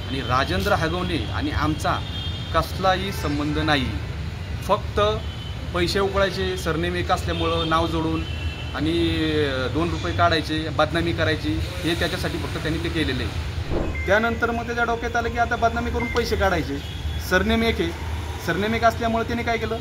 आणि राजेंद्र हगवणे आणि आमचा कसलाही संबंध नाही. फक्त पैसे उकळायचे, सरनेम एक असल्यामुळं नाव जोडून आणि 2 रुपये काढायचे, बदनामी करायची, हे त्याच्यासाठी फक्त त्यांनी ते केलेलं आहे. त्यानंतर मग त्याच्या डोक्यात आलं की आता बदनामी करून पैसे काढायचे. सरनेम एक आहे, सरनेम एक असल्यामुळे त्याने काय केलं,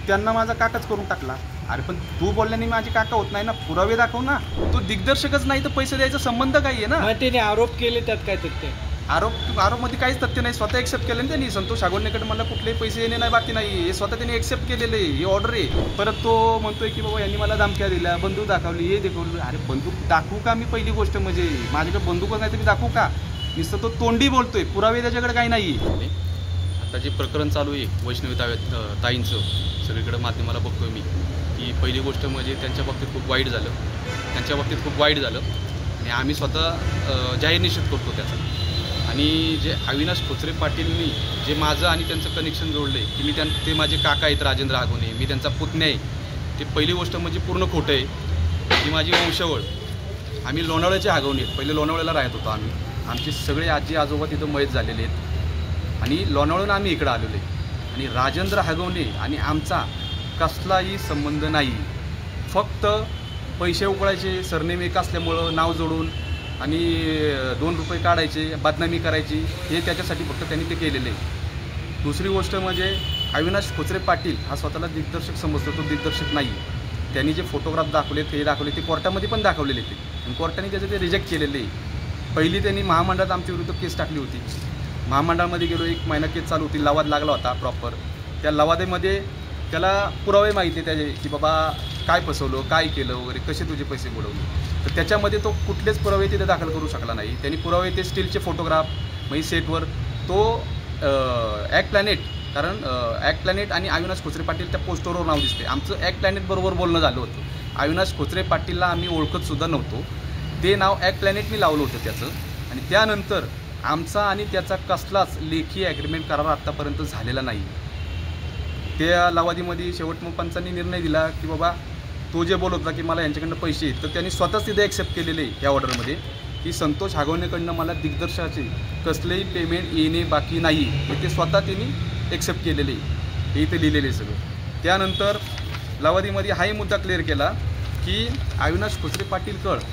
त्यांना माझा काकाच करून टाकला. अरे पण तू बोलल्याने माझी काका होत नाही ना, पुरावे दाखव ना. तो दिग्दर्शकच नाही तर पैसे द्यायचा संबंध काय आहे ना. त्याने आरोप केले, त्यात काय तथ्य? आरोपमध्ये काहीच तथ्य नाही. स्वतः एक्सेप्ट केलं ना त्यांनी. संतोष हागवणेकडे मला कुठलेही पैसे येणे नाही बाकी नाही, हे स्वतः त्यांनी एक्सेप्ट केलेलं आहे. ही ऑर्डर आहे. परत तो म्हणतोय की बाबा यांनी मला धमक्या दिल्या, बंदूक दाखवली, हे दाखवलं. अरे बंदूक दाखवू का मी? पहिली गोष्ट म्हणजे माझ्याकडे बंदूकच नाही तर मी दाखवू का? नुसतं तो तोंडी बोलतोय, पुरावे त्याच्याकडे काही नाही. आता जे प्रकरण चालू आहे वैष्णवी ताईंचं सगळीकडे माध्यमाला बघतोय मी, की पहिली गोष्ट म्हणजे त्यांच्या बाबतीत खूप वाईट झालं आणि आम्ही स्वतः जाहीर निषेध करतो त्याचा. आणि जे अविनाश खोचरे पाटीलनी जे माझं आणि त्यांचं कनेक्शन जोडलं आहे, की ते माझे काका आहेत राजेंद्र हगवणे, मी त्यांचा पुतण्या आहे, ते पहिली गोष्ट म्हणजे पूर्ण खोटं आहे. ती माझी वंशावळ. आम्ही लोणावळ्याचे हगवणे आहेत. पहिले लोणावळ्याला राहत होतो आम्ही. आमचे सगळे आजी आजोबा तिथं मयत झालेले आहेत आणि लोणावळ्यानं आम्ही इकडं आलेलो आहे. आणि राजेंद्र हगवणे आणि आमचा कसलाही संबंध नाही. फक्त पैसे उकळायचे, सरनेम एक असल्यामुळं नाव जोडून आणि 2 रुपये काढायचे, बदनामी करायची, हे त्याच्यासाठी फक्त त्यांनी ते केलेलं आहे. दुसरी गोष्ट म्हणजे अविनाश खोचरे पाटील हा स्वतःला दिग्दर्शक समजतो, तो दिग्दर्शक नाही. त्यांनी जे फोटोग्राफ दाखवलेत, हे दाखवले, ते कोर्टामध्ये पण दाखवलेले ते, आणि कोर्टाने त्याचं ते रिजेक्ट केलेलं आहे. पहिली त्यांनी महामंडळात आमच्या विरुद्ध केस टाकली होती. महामंडळामध्ये गेलो, 1 महिना केस चालू होती, लवाद लागला होता प्रॉपर. त्या लवादेमध्ये त्याला पुरावे माहिती आहे त्याचे, की बाबा काय फसवलं, काय केलं वगैरे, कसे तुझे पैसे बुडवले. तर त्याच्यामध्ये तो कुठलेच पुरावे तिथे दाखल करू शकला नाही. त्यांनी पुरावे ते स्टीलचे फोटोग्राफ म्हणजे सेटवर तो ॲक्ट प्लॅनेट, कारण ॲक्ट प्लॅनेट आणि अविनाश खोचरे पाटील त्या पोस्टरवर नाव दिसते. आमचं ॲक्ट प्लॅनेट बरोबर बोलणं झालं होतं. अविनाश खोचरे पाटीलला आम्ही ओळखतसुद्धा नव्हतो. ते नाव ॲक्ट प्लॅनेट मी लावलं होतं त्याचं. आणि त्यानंतर आमचा आणि त्याचा कसलाच लेखी ॲग्रीमेंट करार आत्तापर्यंत झालेला नाही. त्या लवादीमध्ये शेवट मग पंचांनी निर्णय दिला की बाबा तो जे बोलत होता की मला यांच्याकडनं पैसे आहेत, तर त्यांनी स्वतःच तिथे ॲक्सेप्ट केलेले आहे या ऑर्डरमध्ये, की संतोष हागवणेकडनं मला दिग्दर्शकाचे कसलेही पेमेंट येणे बाकी नाही, हे ते स्वतः त्यांनी ॲक्सेप्ट केलेले आहे. हे इथे लिहिलेले आहे सगळं. त्यानंतर लवादीमध्ये हाही मुद्दा क्लिअर केला की अविनाश खोचरे पाटीलकड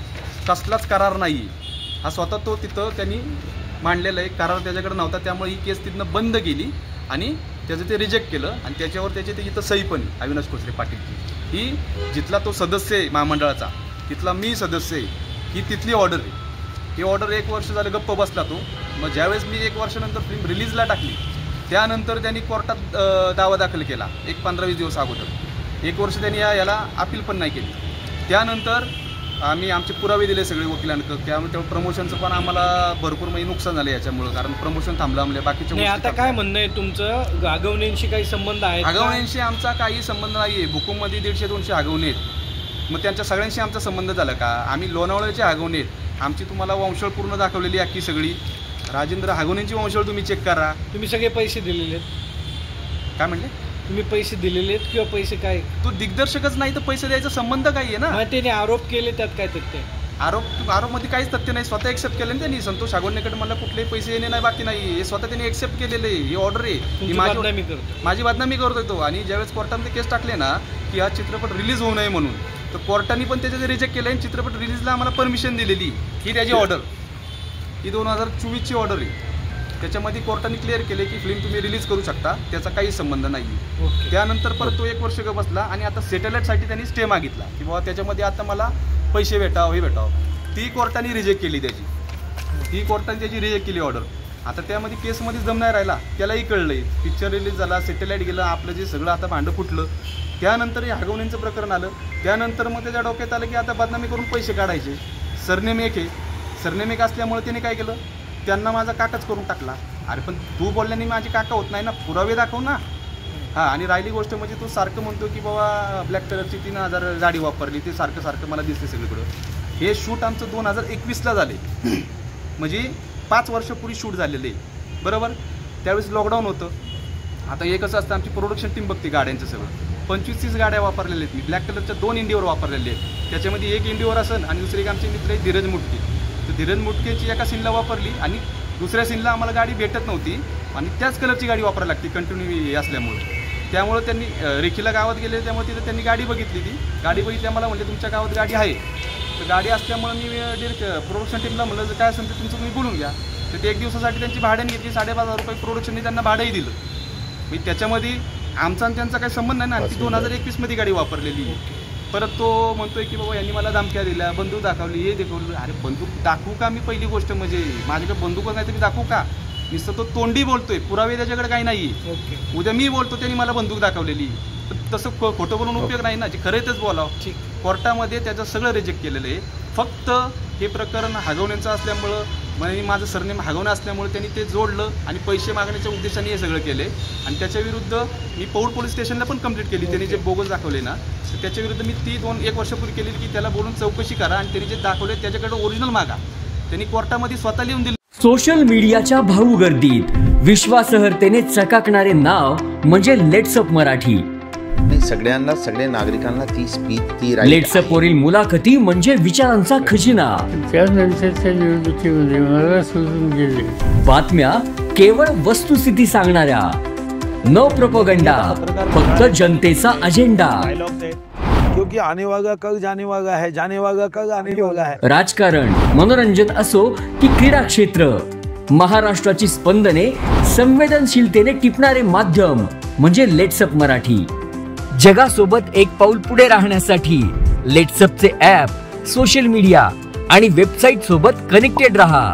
कसलाच करार नाही. हा स्वतः तो तिथं त्यांनी मांडलेला आहे. करार त्याच्याकडे नव्हता, त्यामुळे ही केस तिथनं बंद केली आणि त्याचं ते रिजेक्ट केलं. आणि त्याच्यावर त्याची ते इथं सही पण अविनाश खोचरे पाटीलची, ही जिथला तो सदस्य आहे महामंडळाचा, तिथला मी सदस्य आहे, ही तिथली ऑर्डर आहे. ही ऑर्डर 1 वर्ष झालं गप्प बसला तो. मग ज्यावेळेस मी 1 वर्षानंतर फिल्म रिलीजला टाकली, त्यानंतर त्यांनी कोर्टात दावा दाखल केला 15-20 दिवस अगोदर. 1 वर्ष त्यांनी याला अपील पण नाही केली. त्यानंतर आम्ही आमचे पुरावे दिले सगळे वकिलांकडे. त्यामुळे प्रमोशनचं पण आम्हाला भरपूर म्हणजे नुकसान झालं याच्यामुळं, कारण प्रमोशन थांबलं आम्हाला. बाकीच्या आता काय म्हणणं आहे तुमचं? हगवणेंशी काही संबंध आहे? हगवणेंशी आमचा काही संबंध नाही आहे. भूकंपमध्ये 150-200 हगवणे आहेत. मग त्यांच्या सगळ्यांशी आमचा संबंध झाला का? आम्ही लोणावळ्याचे हगवणे आहेत. आमची तुम्हाला वंशळ पूर्ण दाखवलेली अख्खी सगळी. राजेंद्र हगवणेंची वंशळ तुम्ही चेक करा. तुम्ही सगळे पैसे दिलेले आहेत? काय म्हणले? तुम्ही पैसे दिलेले आहेत किंवा पैसे काय? तो दिग्दर्शकच नाही तर पैसे द्यायचा संबंध काही आहे ना. त्याने आरोप केले, त्यात काय तथ्य? आरोपमध्ये काहीच तथ्य नाही. स्वतः एक्सेप्ट केलं ना त्यांनी. संतोष हागवणेकडे मला कुठलेही पैसे येणे नाही बाकी नाही, हे स्वतः त्यांनी एक्सेप्ट केलेलं आहे. ही ऑर्डर आहे. माझी बदनामी करतोय तो. आणि ज्यावेळेस कोर्टाने केस टाकले ना की हा चित्रपट रिलीज होऊ नये म्हणून, तर कोर्टाने पण त्याचं रिजेक्ट केलं आणि चित्रपट रिलीजला आम्हाला परमिशन दिलेली. ही त्याची ऑर्डर, ही 2024ची ऑर्डर आहे. त्याच्यामध्ये कोर्टाने क्लिअर केले की फिल्म तुम्ही रिलीज करू शकता, त्याचा काही संबंध नाही. त्यानंतर परत तो 1 वर्ष बसला आणि आता सॅटेलाईटसाठी त्यांनी स्टे मागितला की बाबा त्याच्यामध्ये आता मला पैसे भेटावं, हे भेटावं. ती कोर्टाने रिजेक्ट केली त्याची. ती कोर्टाने त्याची रिजेक्ट केली ऑर्डर. आता त्यामध्ये केसमध्ये जम नाही राहिला. त्यालाही कळलंय. पिक्चर रिलीज झाला, सॅटेलाईट गेलं, आपलं जे सगळं आता भांडं फुटलं. त्यानंतर हे हगवणेंचं प्रकरण आलं. त्यानंतर मग त्याच्या डोक्यात आलं की आता बदनामी करून पैसे काढायचे. सरनेम एक आहे, सरनेम एक असल्यामुळे त्याने काय केलं, त्यांना माझा काकाच करून टाकला. अरे पण तू बोलल्याने माझी काका होत नाही ना, पुरावे दाखव ना. हां, आणि राहिली गोष्ट म्हणजे तो सारखं म्हणतो की बाबा ब्लॅक कलरची 3000 गाडी वापरली, ते सारखं मला दिसते सगळीकडं. हे शूट आमचं 2021ला झाले, म्हणजे 5 वर्षापूर्वी शूट झालेलं आहे, बरोबर. त्यावेळेस लॉकडाऊन होतं. आता हे कसं असतं, आमची प्रोडक्शन टीम बघते गाड्यांचं सगळं. 25-30 गाड्या वापरलेल्या आहेत मी. ब्लॅक कलरच्या 2 इंडिओवर वापरलेले आहेत. त्याच्यामध्ये 1 इंडिओवर असेल आणि दुसरी एक आमचे मित्र आहे धीरज मुटके. तर धीरज मुटकेची एका सीनला वापरली आणि दुसऱ्या सीनला आम्हाला गाडी भेटत नव्हती आणि त्याच कलरची गाडी वापरायला लागते कंटिन्यू असल्यामुळे. त्यामुळे त्यांनी रेखीला गावात गेले, त्यामुळे तिथे त्यांनी गाडी बघितली. ती गाडी बघितली, मला म्हणले तुमच्या गावात गाडी आहे. तर गाडी असल्यामुळे मी डिरेक्ट प्रोडक्शन टीमला म्हणलं जर काय असेल तर तुमचं तुम्ही बोलून घ्या. तर ते 1 दिवसासाठी त्यांची भाड्याने घेतली, 5,500 रुपये प्रोडक्शनने त्यांना भाडंही दिलं. मी त्याच्यामध्ये आमचा आणि त्यांचा काही संबंध नाही ना. ती 2021मध्ये गाडी वापरलेली. परत तो म्हणतोय की बाबा यांनी मला धमक्या दिल्या, बंदूक दाखवली, हे दाखवलं. अरे बंदूक दाखवू का मी? पहिली गोष्ट म्हणजे माझ्याकडे बंदूकच नाही तर मी दाखवू का? नुसतं तो तोंडी बोलतोय, पुरावे त्याच्याकडे काही नाही. उद्या मी बोलतो त्यांनी मला बंदूक दाखवलेली, तसं खोटं बोलून उपयोग नाही ना. जे खरं तेच बोलावं. कोर्टामध्ये त्याचं सगळं रिजेक्ट केलेलं आहे. फक्त हे प्रकरण हागवण्याचं असल्यामुळं, म्हणजे माझं सरनेम हागवणं असल्यामुळे त्यांनी ते जोडलं आणि पैसे मागण्याच्या उद्देशाने हे सगळं केले. आणि त्याच्या विरुद्ध मी पौड पोलीस स्टेशनला पण कंप्लेंट केली. त्यांनी जे बोगस दाखवले ना, तर त्याच्या विरुद्ध मी ती 1 वर्षापूर्वी केली की त्याला बोलून चौकशी करा आणि त्यांनी जे दाखवले त्याच्याकडे ओरिजिनल मागा. त्यांनी कोर्टामध्ये स्वतः लिहून दिलं. सोशल मीडियाच्या भाऊ गर्दीत विश्वासार्हतेने चकाकणारे नाव म्हणजे लेट्सअप मराठी. सगळ्यांना, सगळ्या नागरिकांना ती स्पीच, ती लेट्सअप वरील मुलाखती म्हणजे विचारांचा खजिना. त्यानंतरच्या निवडणुकीमध्ये मला सोडून गेले. बातम्या केवळ वस्तुस्थिती सांगणाऱ्या, न प्रोपगंडा, फक्त जनतेचा अजेंडा. क्योंकि आने वाला कल जाने वाला है, जाने वाला कल आने वाला है. राजकारण, मनोरंजन असो की क्रीडा क्षेत्र, महाराष्ट्राची स्पंदने संवेदनशीलतेने टिपणारे माध्यम म्हणजे लेट्सअप मराठी. जगासोबत एक पाऊल पुढे राहण्यासाठी लेट्सअपचे ॲप, सोशल मीडिया आणि वेबसाईट सोबत कनेक्टेड रहा.